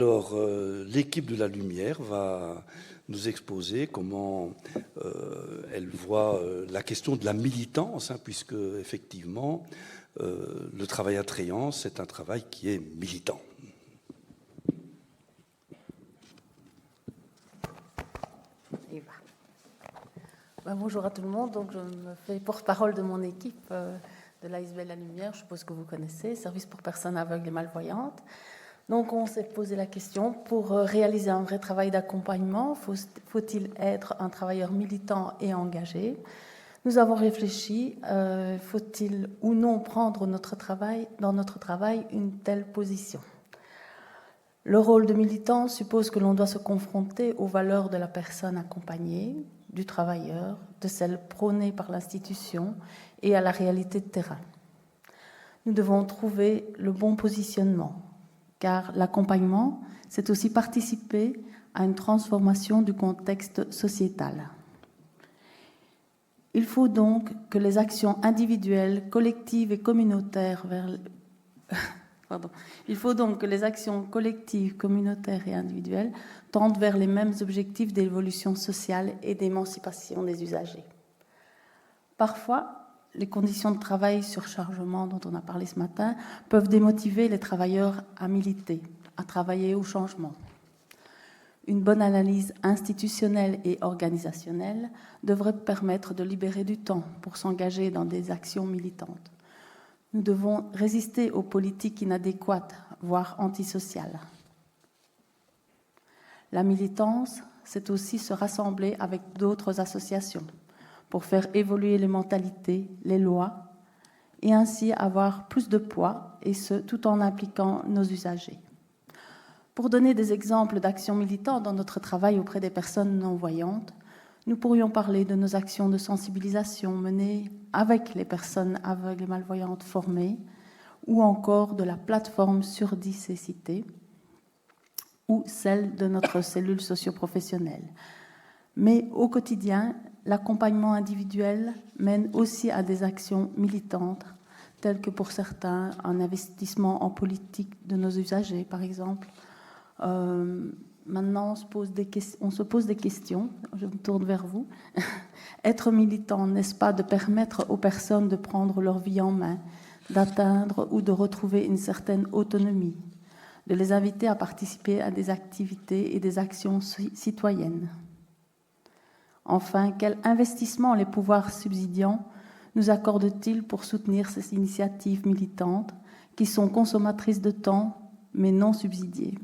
Alors, l'équipe de la Lumière va nous exposer comment elle voit la question de la militance, puisque effectivement, le travail à Tréant, c'est un travail qui est militant. Bonjour à tout le monde. Donc, je me fais porte-parole de mon équipe de l'ASBL La Lumière. Je suppose que vous connaissez, Service pour personnes aveugles et malvoyantes. Donc, on s'est posé la question, pour réaliser un vrai travail d'accompagnement, faut-il être un travailleur militant et engagé? Nous avons réfléchi, faut-il ou non prendre dans notre travail une telle position? Le rôle de militant suppose que l'on doit se confronter aux valeurs de la personne accompagnée, du travailleur, de celles prônées par l'institution et à la réalité de terrain. Nous devons trouver le bon positionnement, car l'accompagnement, c'est aussi participer à une transformation du contexte sociétal. Il faut donc que les actions individuelles, collectives et communautaires Il faut donc que les actions collectives, communautaires et individuelles tendent vers les mêmes objectifs d'évolution sociale et d'émancipation des usagers. Parfois, les conditions de travail, surchargement dont on a parlé ce matin, peuvent démotiver les travailleurs à militer, à travailler au changement. Une bonne analyse institutionnelle et organisationnelle devrait permettre de libérer du temps pour s'engager dans des actions militantes. Nous devons résister aux politiques inadéquates, voire antisociales. La militance, c'est aussi se rassembler avec d'autres associations pour faire évoluer les mentalités, les lois, et ainsi avoir plus de poids, et ce, tout en impliquant nos usagers. Pour donner des exemples d'actions militantes dans notre travail auprès des personnes non-voyantes, nous pourrions parler de nos actions de sensibilisation menées avec les personnes aveugles et malvoyantes formées, ou encore de la plateforme Surdicécité, ou celle de notre cellule socio-professionnelle. Mais au quotidien, l'accompagnement individuel mène aussi à des actions militantes, telles que pour certains, un investissement en politique de nos usagers, par exemple. Maintenant, on se pose des questions. Je me tourne vers vous. Être militant, n'est-ce pas de permettre aux personnes de prendre leur vie en main, d'atteindre ou de retrouver une certaine autonomie, de les inviter à participer à des activités et des actions citoyennes? Enfin, quel investissement les pouvoirs subsidiants nous accordent-ils pour soutenir ces initiatives militantes qui sont consommatrices de temps, mais non subsidiées?